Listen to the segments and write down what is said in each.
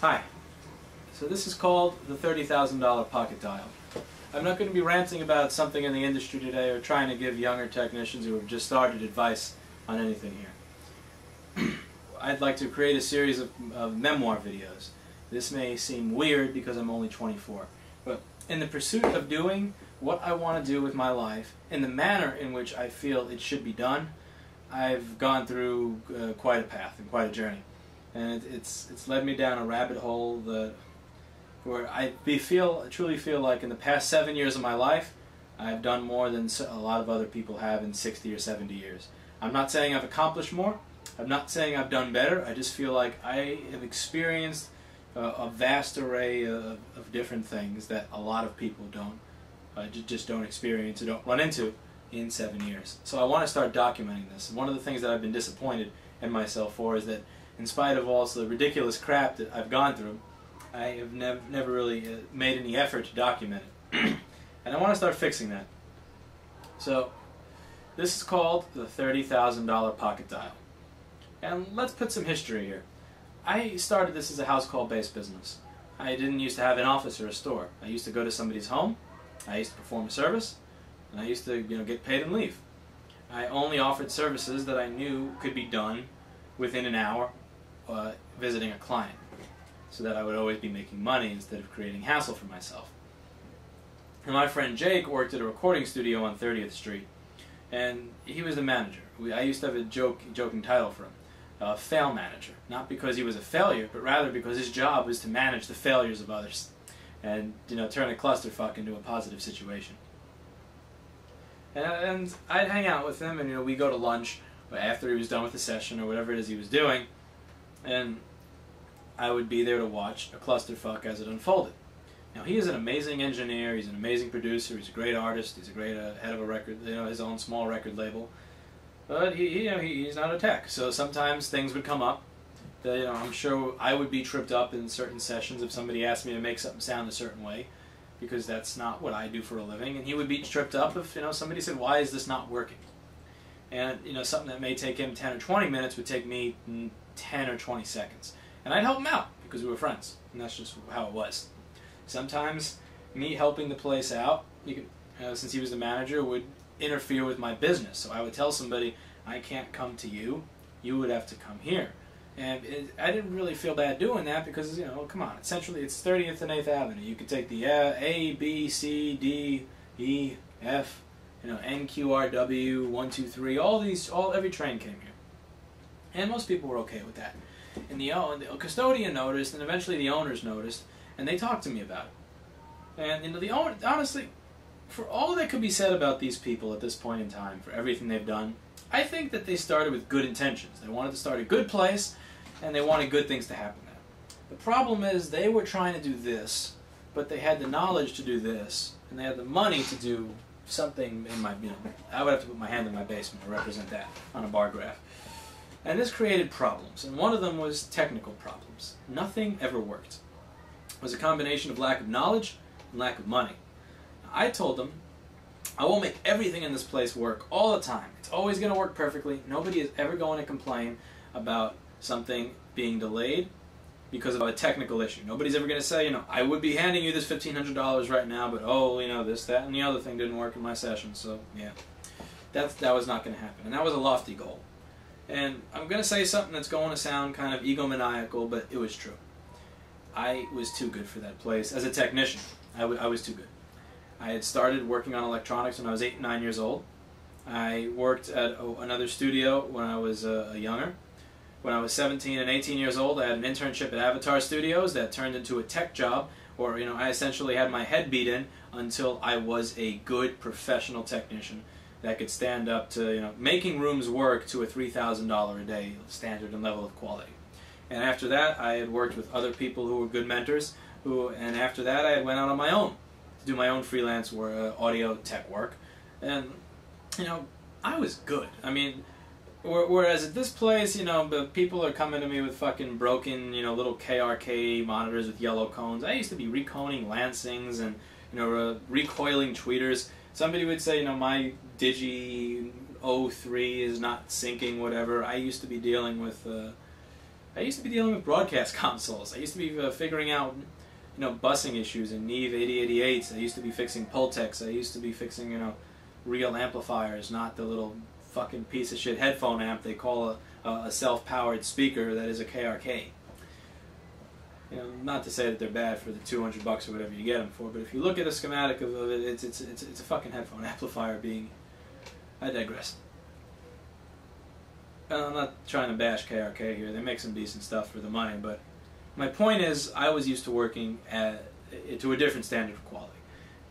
Hi. So this is called the $30,000 pocket dial. I'm not going to be ranting about something in the industry today or trying to give younger technicians who have just started advice on anything here. I'd like to create a series of memoir videos. This may seem weird because I'm only 24, but in the pursuit of doing what I want to do with my life in the manner in which I feel it should be done, I've gone through quite a path and quite a journey. And it's led me down a rabbit hole where I truly feel like in the past 7 years of my life, I've done more than a lot of other people have in 60 or 70 years. I'm not saying I've accomplished more. I'm not saying I've done better. I just feel like I have experienced a vast array of different things that a lot of people just don't experience or don't run into in 7 years. So I want to start documenting this. And one of the things that I've been disappointed in myself for is that in spite of all the ridiculous crap that I've gone through, I have never really made any effort to document it. And I want to start fixing that. So this is called the $30,000 pocket dial. And let's put some history here. I started this as a house call-based business. I didn't used to have an office or a store. I used to go to somebody's home, I used to perform a service, and I used to get paid and leave. I only offered services that I knew could be done within an hour visiting a client, so that I would always be making money instead of creating hassle for myself. And my friend Jake worked at a recording studio on 30th Street, and he was the manager. I used to have a joking title for him, fail manager. Not because he was a failure, but rather because his job was to manage the failures of others and turn a clusterfuck into a positive situation. And I'd hang out with him, and we'd go to lunch after he was done with the session or whatever it is he was doing, and I would be there to watch a clusterfuck as it unfolded. Now, he is an amazing engineer, he's an amazing producer, he's a great artist, he's a great head of a record, his own small record label, but he's not a tech, so sometimes things would come up that, I'm sure I would be tripped up in certain sessions if somebody asked me to make something sound a certain way, because that's not what I do for a living, and he would be tripped up if, somebody said, why is this not working? And, something that may take him 10 or 20 minutes would take me 10 or 20 seconds. And I'd help him out because we were friends, and that's just how it was. Sometimes me helping the place out, since he was the manager, would interfere with my business. So I would tell somebody, I can't come to you, you would have to come here. And I didn't really feel bad doing that because, come on, essentially it's 30th and 8th Avenue. You could take the A, B, C, D, E, F, N, Q, R, W, 1, 2, 3, every train came here. And most people were okay with that. And the custodian noticed, and eventually the owners noticed, and they talked to me about it. And the owner, honestly, for all that could be said about these people at this point in time, for everything they've done, I think that they started with good intentions. They wanted to start a good place, and they wanted good things to happen there. The problem is they were trying to do this, but they had the knowledge to do this, and they had the money to do something in my, I would have to put my hand in my basement to represent that on a bar graph. And this created problems, and one of them was technical problems. Nothing ever worked. It was a combination of lack of knowledge and lack of money. I told them, I will make everything in this place work all the time. It's always going to work perfectly. Nobody is ever going to complain about something being delayed because of a technical issue. Nobody's ever going to say, I would be handing you this $1,500 right now, but this, that, and the other thing didn't work in my session, so yeah. That was not going to happen, and that was a lofty goal. And I'm going to say something that's going to sound kind of egomaniacal, but it was true. I was too good for that place. As a technician, I was too good. I had started working on electronics when I was 8 and 9 years old. I worked at another studio when I was younger. When I was 17 and 18 years old, I had an internship at Avatar Studios that turned into a tech job, where I essentially had my head beat in until I was a good professional technician that could stand up to making rooms work to a $3,000 a day standard and level of quality. And after that, I had worked with other people who were good mentors, and after that I went out on my own to do my own freelance audio tech work. And I was good. I mean, whereas at this place, people are coming to me with fucking broken, little KRK monitors with yellow cones. I used to be reconing Lansings and recoiling tweeters. Somebody would say, my Digi 03 is not syncing, whatever. I used to be dealing with I used to be dealing with broadcast consoles. I used to be figuring out, busing issues in Neve 8088s. I used to be fixing Pultecs. I used to be fixing, real amplifiers, not the little fucking piece of shit headphone amp they call a self-powered speaker that is a KRK. Not to say that they're bad for the $200 or whatever you get them for, but if you look at a schematic of it, it's a fucking headphone amplifier being. I digress. I'm not trying to bash KRK here. They make some decent stuff for the money, but my point is, I was used to working to a different standard of quality,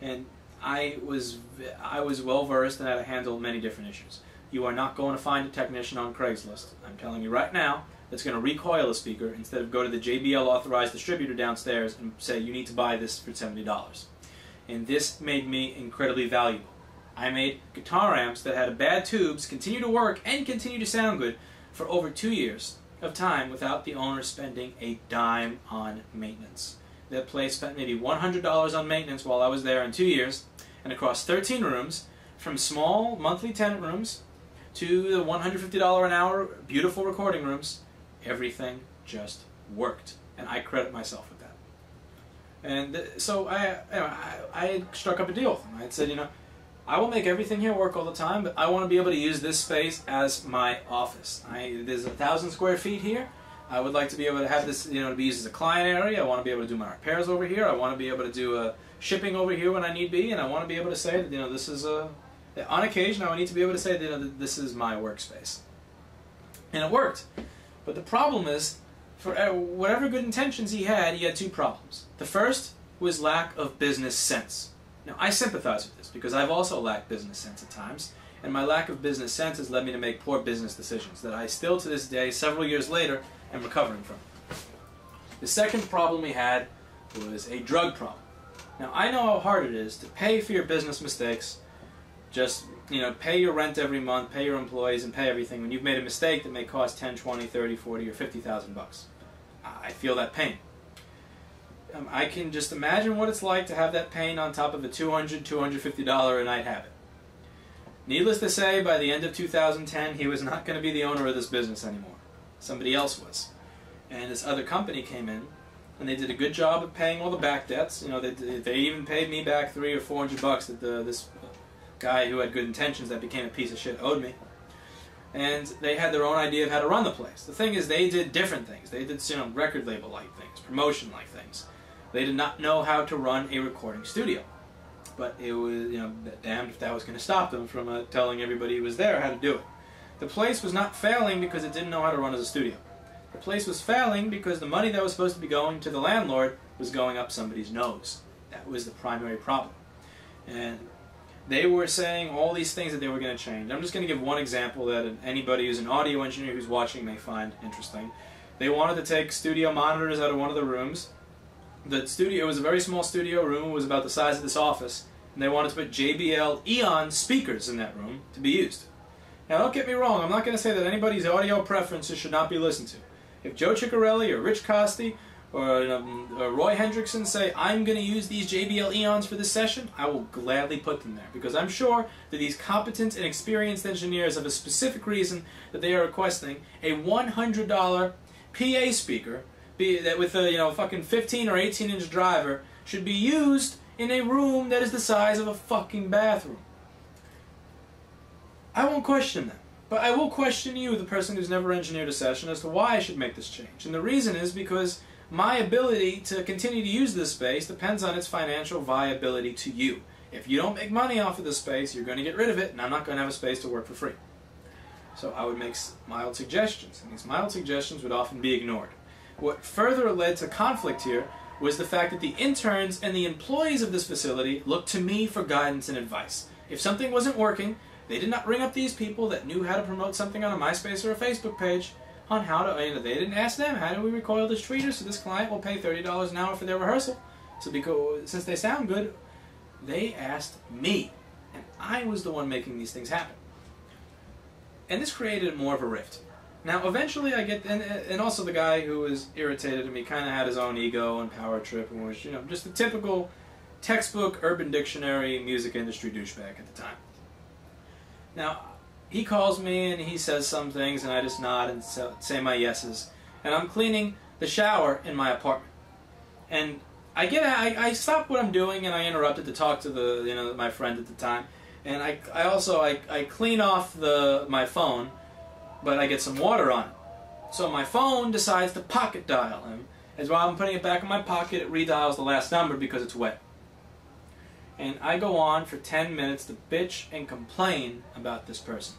and I was well versed in how to handle many different issues. You are not going to find a technician on Craigslist, I'm telling you right now, that's going to recoil a speaker instead of go to the JBL authorized distributor downstairs and say you need to buy this for $70. And this made me incredibly valuable. I made guitar amps that had bad tubes continue to work and continue to sound good for over 2 years of time without the owner spending a dime on maintenance. That place spent maybe $100 on maintenance while I was there in 2 years, and across 13 rooms, from small monthly tenant rooms to the $150 an hour beautiful recording rooms, everything just worked, and I credit myself with that. And so I struck up a deal with them. I said, I will make everything here work all the time, but I want to be able to use this space as my office. There's 1,000 square feet here. I would like to be able to have this, to be used as a client area. I want to be able to do my repairs over here. I want to be able to do shipping over here when I need be, and I want to be able to say that, this is on occasion I need to be able to say that, this is my workspace. And it worked. But the problem is, for whatever good intentions he had 2 problems. The first was lack of business sense. Now, I sympathize with this because I've also lacked business sense at times, and my lack of business sense has led me to make poor business decisions that I still, to this day, several years later, am recovering from. The second problem we had was a drug problem. Now, I know how hard it is to pay for your business mistakes, just, pay your rent every month, pay your employees, and pay everything when you've made a mistake that may cost 10, 20, 30, 40, or $50,000. I feel that pain. I can just imagine what it's like to have that pain on top of a $200, $250 a night habit. Needless to say, by the end of 2010, he was not going to be the owner of this business anymore. Somebody else was. And this other company came in, and they did a good job of paying all the back debts. They even paid me back $300 or $400 that this guy who had good intentions that became a piece of shit owed me. And they had their own idea of how to run the place. The thing is, they did different things. They did, record label-like things, promotion-like things. They did not know how to run a recording studio. But it was, damned if that was going to stop them from telling everybody who was there how to do it. The place was not failing because it didn't know how to run as a studio. The place was failing because the money that was supposed to be going to the landlord was going up somebody's nose. That was the primary problem. And they were saying all these things that they were going to change. I'm just going to give one example that anybody who's an audio engineer who's watching may find interesting. They wanted to take studio monitors out of one of the rooms. The studio was a very small studio room. It was about the size of this office. And they wanted to put JBL Eon speakers in that room to be used. Now, don't get me wrong. I'm not going to say that anybody's audio preferences should not be listened to. If Joe Ciccarelli or Rich Costi or Roy Hendrickson say, I'm going to use these JBL Eons for this session, I will gladly put them there. Because I'm sure that these competent and experienced engineers have a specific reason that they are requesting a $100 PA speaker that with a fucking 15 or 18-inch driver should be used in a room that is the size of a fucking bathroom. I won't question them. But I will question you, the person who's never engineered a session, as to why I should make this change. And the reason is because my ability to continue to use this space depends on its financial viability to you. If you don't make money off of this space, you're going to get rid of it, and I'm not going to have a space to work for free. So I would make mild suggestions, and these mild suggestions would often be ignored. What further led to conflict here was the fact that the interns and the employees of this facility looked to me for guidance and advice. If something wasn't working, they did not ring up these people that knew how to promote something on a MySpace or a Facebook page on how to, they didn't ask them, how do we recoil this tweeter so this client will pay $30 an hour for their rehearsal? So since they sound good, they asked me. And I was the one making these things happen. And this created more of a rift. Now, eventually I get, and also the guy who was irritated at me kind of had his own ego and power trip and was, just a typical textbook Urban Dictionary music industry douchebag at the time. Now, he calls me and he says some things and I just nod and say my yeses. and I'm cleaning the shower in my apartment. And I stop what I'm doing and I interrupted to talk to my friend at the time. And I clean off my phone, but I get some water on it. So my phone decides to pocket dial him. As while I'm putting it back in my pocket, it redials the last number because it's wet. And I go on for 10 minutes to bitch and complain about this person.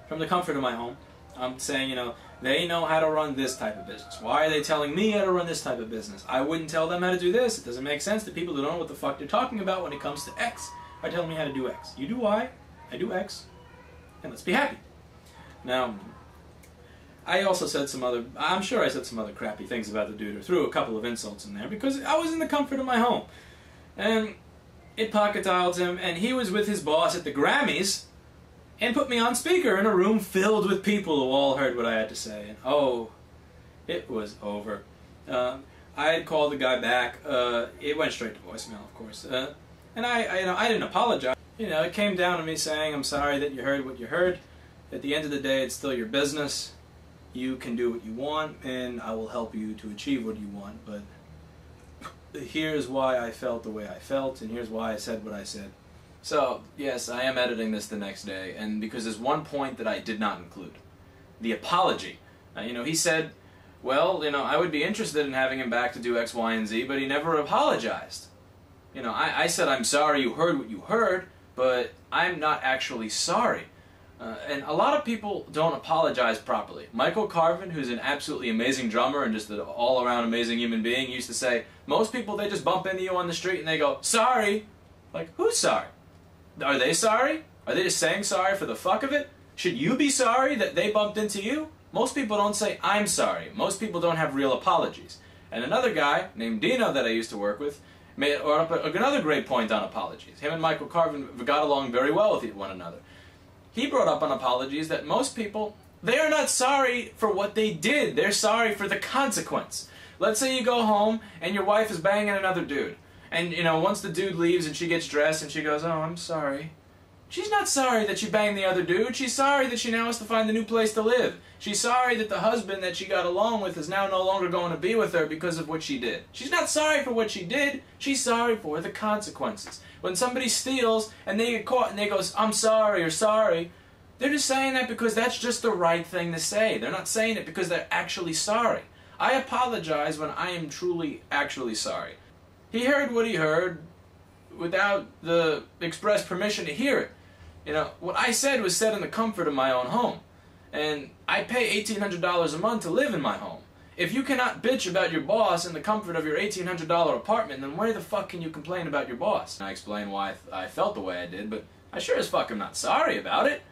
From the comfort of my home, I'm saying, they know how to run this type of business. Why are they telling me how to run this type of business? I wouldn't tell them how to do this. It doesn't make sense. The people who don't know what the fuck they're talking about when it comes to X are telling me how to do X. You do Y, I do X, and let's be happy. Now, I also said I'm sure I said some other crappy things about the dude, or threw a couple of insults in there, because I was in the comfort of my home. And it pocket dialed him, and he was with his boss at the Grammys, and put me on speaker in a room filled with people who all heard what I had to say. And oh, it was over. I had called the guy back. It went straight to voicemail, of course. And I didn't apologize. It came down to me saying, I'm sorry that you heard what you heard. At the end of the day, it's still your business. You can do what you want, and I will help you to achieve what you want. But here's why I felt the way I felt, and here's why I said what I said. So, yes, I am editing this the next day, and because there's one point that I did not include. The apology. He said, well, I would be interested in having him back to do X, Y, and Z, but he never apologized. I said, I'm sorry you heard what you heard, but I'm not actually sorry. And a lot of people don't apologize properly. Michael Carvin, who's an absolutely amazing drummer and just an all-around amazing human being, used to say, most people, they just bump into you on the street and they go, sorry. Like, who's sorry? Are they sorry? Are they just saying sorry for the fuck of it? Should you be sorry that they bumped into you? Most people don't say, I'm sorry. Most people don't have real apologies. And another guy named Dino that I used to work with made up another great point on apologies. Him and Michael Carvin got along very well with one another. He brought up on apologies that most people, they are not sorry for what they did. They're sorry for the consequence. Let's say you go home and your wife is banging another dude. And, once the dude leaves and she gets dressed and she goes, oh, I'm sorry. She's not sorry that she banged the other dude. She's sorry that she now has to find a new place to live. She's sorry that the husband that she got along with is now no longer going to be with her because of what she did. She's not sorry for what she did. She's sorry for the consequences. When somebody steals and they get caught and they go, I'm sorry or sorry, they're just saying that because that's just the right thing to say. They're not saying it because they're actually sorry. I apologize when I am truly actually sorry. He heard what he heard without the express permission to hear it. What I said was said in the comfort of my own home. And I pay $1,800 a month to live in my home. If you cannot bitch about your boss in the comfort of your $1,800 apartment, then where the fuck can you complain about your boss? I explained why I felt the way I did, but I sure as fuck am not sorry about it.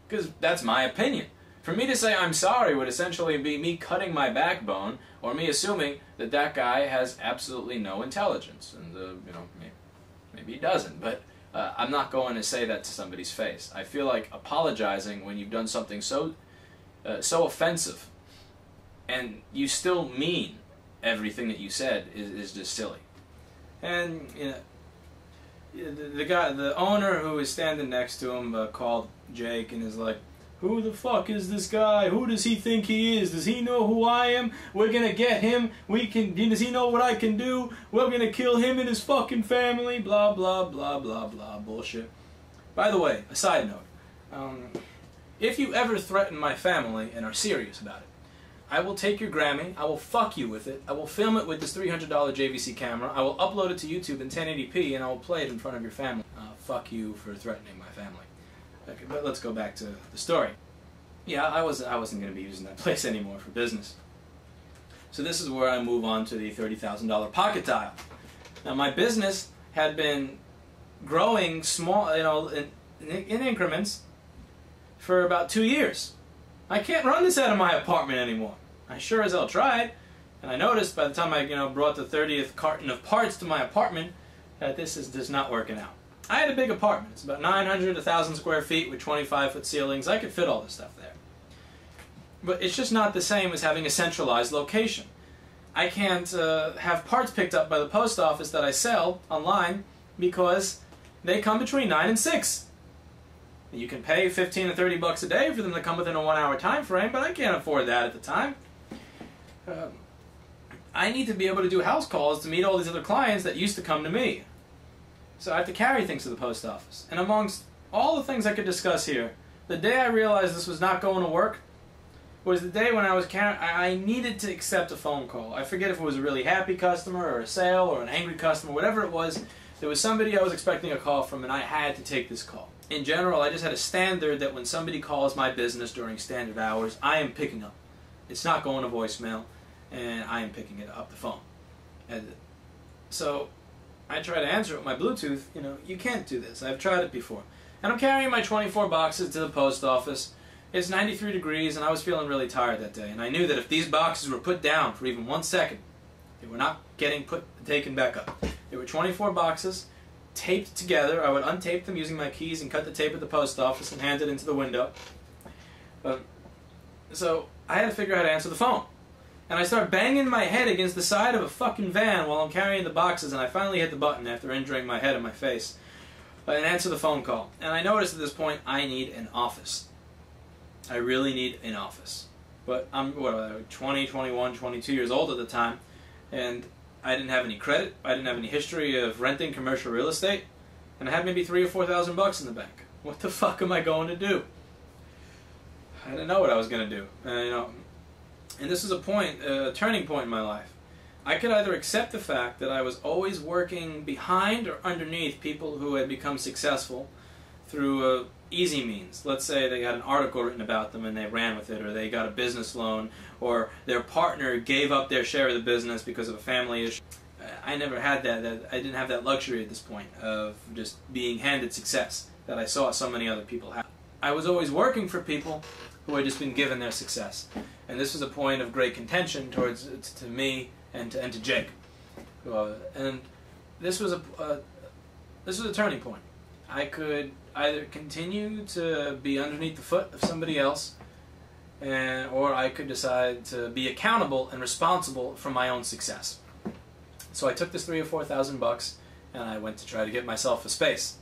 Because that's my opinion. For me to say I'm sorry would essentially be me cutting my backbone, or me assuming that that guy has absolutely no intelligence. And, maybe he doesn't, but I'm not going to say that to somebody's face. I feel like apologizing when you've done something so offensive, and you still mean everything that you said is just silly. And, the owner who was standing next to him called Jake and is like, who the fuck is this guy? Who does he think he is? Does he know who I am? We're gonna get him. Does he know what I can do? We're gonna kill him and his fucking family. Blah, blah, blah, blah, blah. Bullshit. By the way, a side note. If you ever threaten my family and are serious about it, I will take your Grammy, I will fuck you with it, I will film it with this $300 JVC camera, I will upload it to YouTube in 1080p, and I will play it in front of your family. Fuck you for threatening my family. Okay, but let's go back to the story. Yeah, I wasn't going to be using that place anymore for business. So this is where I move on to the $30,000 pocket dial. Now my business had been growing small, in increments for about 2 years. I can't run this out of my apartment anymore. I sure as hell tried, and I noticed by the time I brought the 30th carton of parts to my apartment that this is just not working out. I had a big apartment. It's about 900, 1,000 square feet with 25-foot ceilings. I could fit all this stuff there. But it's just not the same as having a centralized location. I can't have parts picked up by the post office that I sell online because they come between 9 and 6. You can pay $15 to $30 a day for them to come within a 1-hour time frame, but I can't afford that at the time. I need to be able to do house calls to meet all these other clients that used to come to me. So I have to carry things to the post office. And amongst all the things I could discuss here, the day I realized this was not going to work was the day when I needed to accept a phone call. I forget if it was a really happy customer or a sale or an angry customer, whatever it was. There was somebody I was expecting a call from, and I had to take this call. In general, I just had a standard that when somebody calls my business during standard hours, I am picking up. It's not going to voicemail, and I am picking it up the phone. And so I try to answer it with my Bluetooth. You know, you can't do this. I've tried it before. And I'm carrying my 24 boxes to the post office. It's 93 degrees, and I was feeling really tired that day. And I knew that if these boxes were put down for even 1 second, they were not getting taken back up. There were 24 boxes taped together. I would untape them using my keys and cut the tape at the post office and hand it into the window. So I had to figure out how to answer the phone. And I start banging my head against the side of a fucking van while I'm carrying the boxes, and I finally hit the button after injuring my head and my face and answer the phone call. And I noticed at this point I need an office. I really need an office. But I'm 20, 21, 22 years old at the time, and I didn't have any credit. I didn't have any history of renting commercial real estate, and I had maybe $3,000 or $4,000 in the bank. What the fuck am I going to do? I didn't know what I was going to do. You know, and this is a turning point in my life. I could either accept the fact that I was always working behind or underneath people who had become successful through easy means. Let's say they got an article written about them and they ran with it, or they got a business loan, or their partner gave up their share of the business because of a family issue. I never had that. I didn't have that luxury at this point of just being handed success that I saw so many other people have. I was always working for people who had just been given their success. And this was a point of great contention to me and to Jake. And this was a turning point. I could either continue to be underneath the foot of somebody else, or I could decide to be accountable and responsible for my own success. So I took this $3,000 or $4,000 and I went to try to get myself a space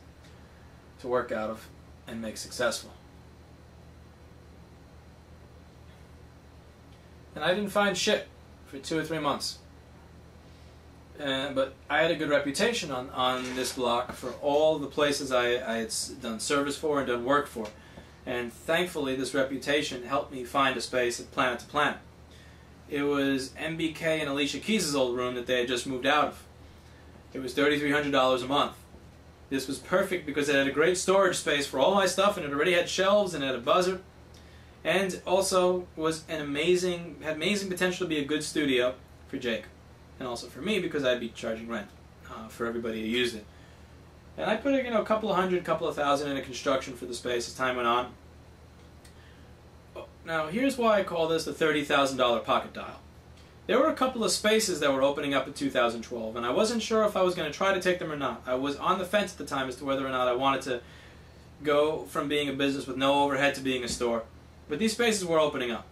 to work out of and make successful. And I didn't find shit for 2 or 3 months. But I had a good reputation on this block for all the places I had done service for and done work for. And thankfully this reputation helped me find a space at Planet to Planet. It was MBK and Alicia Keys' old room that they had just moved out of. It was $3,300 a month. This was perfect because it had a great storage space for all my stuff, and it already had shelves and it had a buzzer. And also was had amazing potential to be a good studio for Jake. And also for me, because I'd be charging rent for everybody who used it. And I put a couple of hundred, couple of thousand into construction for the space as time went on. Now here's why I call this the $30,000 pocket dial. There were a couple of spaces that were opening up in 2012, and I wasn't sure if I was going to try to take them or not. I was on the fence at the time as to whether or not I wanted to go from being a business with no overhead to being a store. But these spaces were opening up.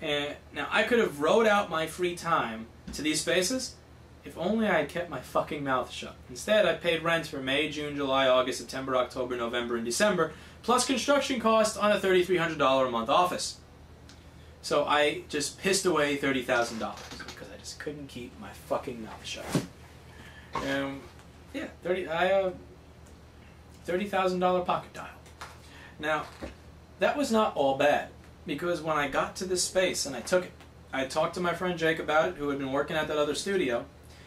And now I could have rode out my free time to these spaces if only I had kept my fucking mouth shut. Instead, I paid rent for May, June, July, August, September, October, November, and December, plus construction costs on a $3,300 a month office. So I just pissed away $30,000 because I just couldn't keep my fucking mouth shut. Yeah, $30,000 pocket dial. Now, that was not all bad, because when I got to this space and I took it, I talked to my friend Jake about it, who had been working at that other studio.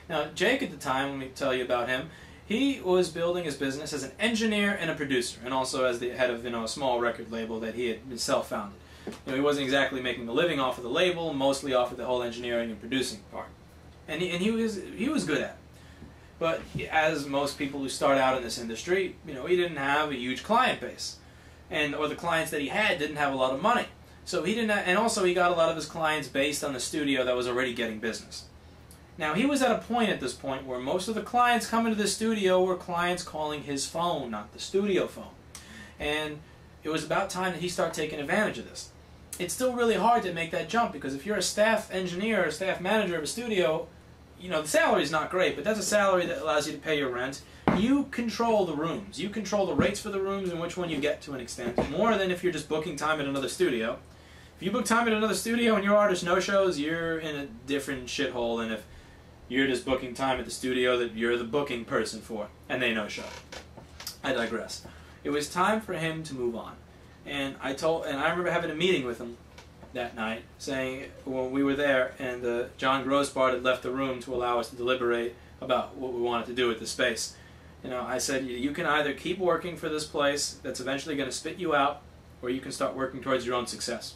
Now, Jake at the time, let me tell you about him, he was building his business as an engineer and a producer, and also as the head of a small record label that he had been self-founded. He wasn't exactly making a living off of the label, mostly off of the whole engineering and producing part. And he was good at it. But as most people who start out in this industry, he didn't have a huge client base. Or the clients that he had didn't have a lot of money. So he didn't and also he got a lot of his clients based on the studio that was already getting business. Now he was at a point at this point where most of the clients coming to the studio were clients calling his phone, not the studio phone. And it was about time that he started taking advantage of this. It's still really hard to make that jump, because if you're a staff engineer or staff manager of a studio, the salary's not great, but that's a salary that allows you to pay your rent. You control the rooms. You control the rates for the rooms and which one you get to an extent, more than if you're just booking time at another studio. If If you book time at another studio and your artist no-shows, you're in a different shithole than if you're just booking time at the studio that you're the booking person for, and they no-show. I digress. It was time for him to move on. And I remember having a meeting with him that night, saying, when we were there, and John Grossbart had left the room to allow us to deliberate about what we wanted to do with the space. You know, I said, you can either keep working for this place that's eventually going to spit you out, or you can start working towards your own success.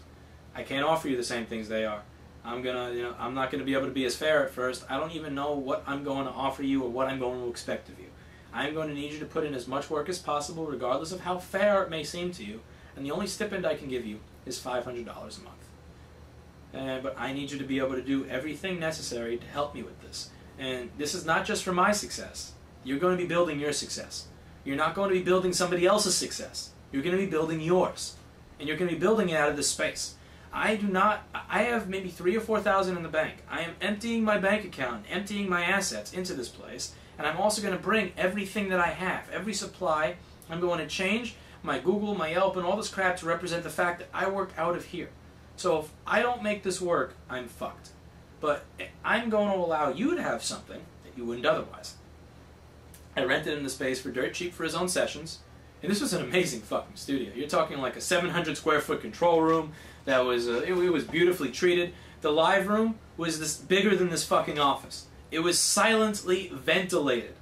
I can't offer you the same things they are. I'm not going to be able to be as fair at first. I don't even know what I'm going to offer you or what I'm going to expect of you. I'm going to need you to put in as much work as possible, regardless of how fair it may seem to you. And the only stipend I can give you is $500 a month. But I need you to be able to do everything necessary to help me with this. And this is not just for my success. You're going to be building your success. You're not going to be building somebody else's success. You're going to be building yours. And you're going to be building it out of this space. I have maybe $3,000 or $4,000 in the bank. I am emptying my bank account, emptying my assets into this place, and I'm also going to bring everything that I have, every supply. I'm going to change my Google, my Yelp, and all this crap to represent the fact that I work out of here. So if I don't make this work, I'm fucked. But I'm going to allow you to have something that you wouldn't otherwise. I rented him the space for dirt cheap for his own sessions, and this was an amazing fucking studio. You're talking like a 700 square foot control room that was, it was beautifully treated. The live room was bigger than this fucking office. It was silently ventilated.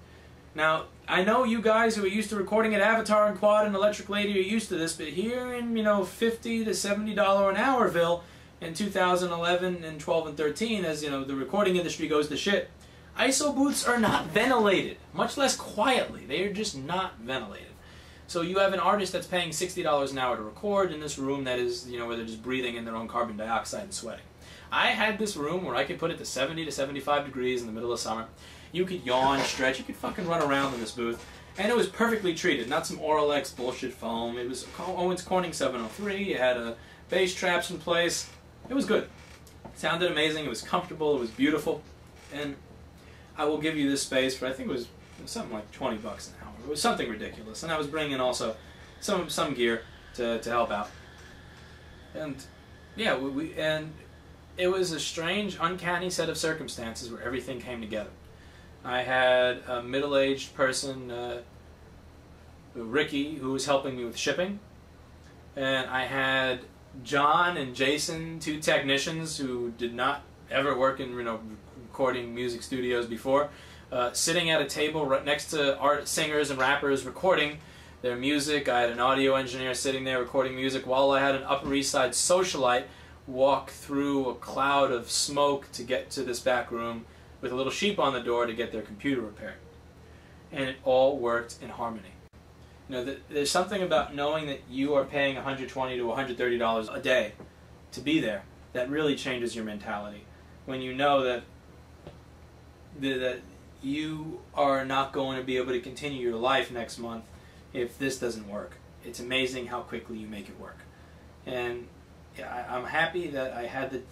Now, I know you guys who are used to recording at Avatar and Quad and Electric Lady are used to this, but here in, $50 to $70 an hourville in 2011 and 12 and 13, as, the recording industry goes to shit, ISO booths are not ventilated, much less quietly. They are just not ventilated. So you have an artist that's paying $60 an hour to record in this room that is, where they're just breathing in their own carbon dioxide and sweating. I had this room where I could put it to 70 to 75 degrees in the middle of summer. You could yawn, stretch, you could fucking run around in this booth. And it was perfectly treated, not some Auralex bullshit foam. It was Owens Corning 703, it had bass traps in place. It was good. It sounded amazing, it was comfortable, it was beautiful. And I will give you this space for, I think it was something like $20 an hour. It was something ridiculous. And I was bringing also some gear to help out. And yeah, and it was a strange, uncanny set of circumstances where everything came together. I had a middle-aged person, Ricky, who was helping me with shipping. And I had John and Jason, two technicians who did not ever work in recording music studios before, sitting at a table right next to singers and rappers recording their music. I had an audio engineer sitting there recording music while I had an Upper East Side socialite walk through a cloud of smoke to get to this back room with a little sheep on the door to get their computer repaired. And it all worked in harmony. There's something about knowing that you are paying $120 to $130 a day to be there that really changes your mentality. When you know that you are not going to be able to continue your life next month if this doesn't work. It's amazing how quickly you make it work. And yeah, I'm happy that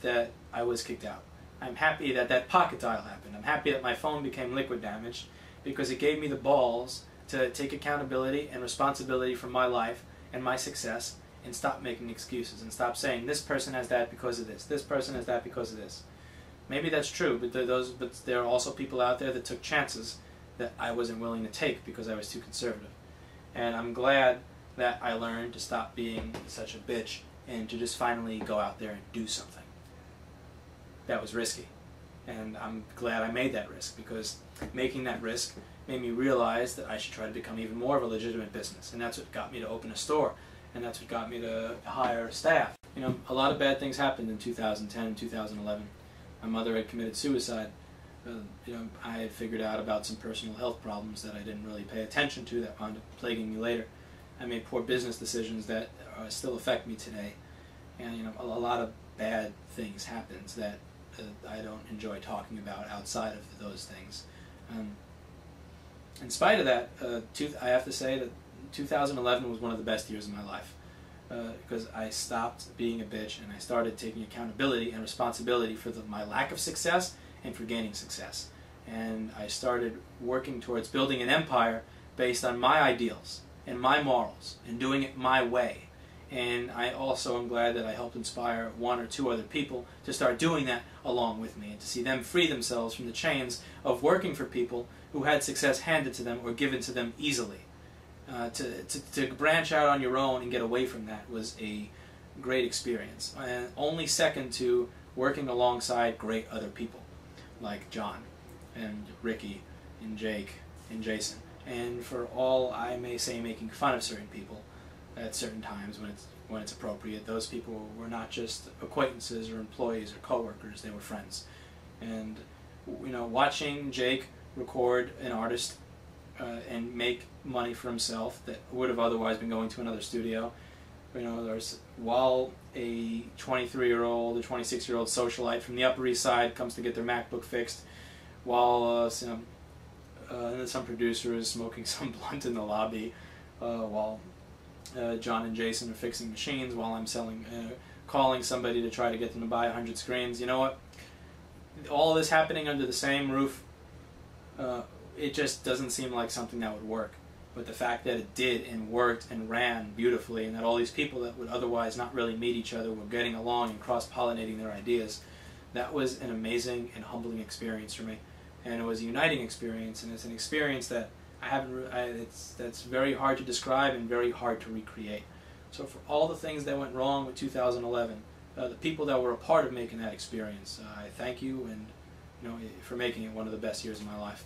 that I was kicked out. I'm happy that that pocket dial happened. I'm happy that my phone became liquid damaged because it gave me the balls to take accountability and responsibility for my life and my success and stop making excuses and stop saying this person has that because of this person has that because of this. Maybe that's true, but there are also people out there that took chances that I wasn't willing to take because I was too conservative. And I'm glad that I learned to stop being such a bitch and to just finally go out there and do something. That was risky. And I'm glad I made that risk, because making that risk made me realize that I should try to become even more of a legitimate business. And that's what got me to open a store. And that's what got me to hire staff. A lot of bad things happened in 2010 and 2011. My mother had committed suicide. I had figured out about some personal health problems that I didn't really pay attention to that wound up plaguing me later. I made poor business decisions that still affect me today. And a lot of bad things happened that I don't enjoy talking about outside of those things. In spite of that, I have to say that 2011 was one of the best years of my life. Because I stopped being a bitch and I started taking accountability and responsibility for my lack of success and for gaining success. And I started working towards building an empire based on my ideals and my morals and doing it my way And I also am glad that I helped inspire one or two other people to start doing that along with me, and to see them free themselves from the chains of working for people who had success handed to them or given to them easily. To branch out on your own and get away from that was a great experience, and only second to working alongside great other people like John and Ricky and Jake and Jason, and for all I may say making fun of certain people at certain times when it's appropriate. Those people were not just acquaintances or employees or coworkers, they were friends. And watching Jake record an artist and make money for himself that would have otherwise been going to another studio, while a 23-year-old or 26-year-old socialite from the Upper East Side comes to get their MacBook fixed, while some producer is smoking some blunt in the lobby, while John and Jason are fixing machines, while I'm calling somebody to try to get them to buy 100 screens. You know what? All this happening under the same roof, it just doesn't seem like something that would work. But the fact that it did and worked and ran beautifully, and that all these people that would otherwise not really meet each other were getting along and cross-pollinating their ideas, that was an amazing and humbling experience for me. And it was a uniting experience, and it's an experience that that's very hard to describe and very hard to recreate. So for all the things that went wrong with 2011, the people that were a part of making that experience, I thank you, and for making it one of the best years of my life.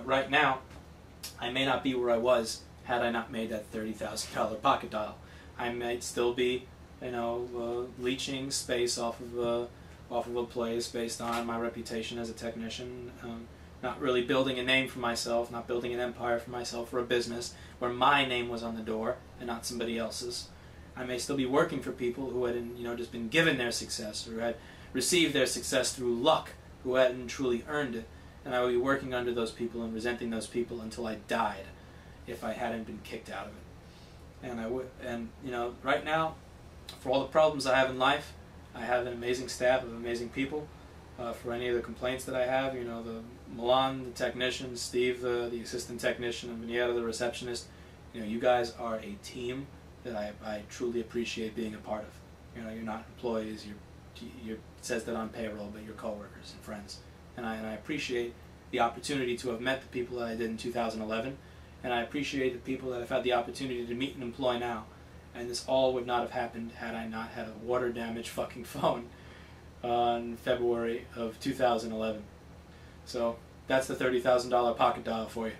Right now, I may not be where I was had I not made that $30,000 pocket dial. I might still be, leeching space off of a place based on my reputation as a technician. Not really building a name for myself, not building an empire for myself or a business where my name was on the door and not somebody else's. I may still be working for people who hadn't, just been given their success, or had received their success through luck, who hadn't truly earned it. And I would be working under those people and resenting those people until I died, if I hadn't been kicked out of it. And right now, for all the problems I have in life, I have an amazing staff of amazing people. For any of the complaints that I have, the Milan, the technician, Steve, the assistant technician, and Vinieta, the receptionist, you guys are a team that I truly appreciate being a part of. You're not employees, it says that on payroll, but you're coworkers and friends. And I appreciate the opportunity to have met the people that I did in 2011, and I appreciate the people that I've had the opportunity to meet and employ now. And this all would not have happened had I not had a water-damaged fucking phone on February of 2011. So that's the $30,000 pocket dial for you.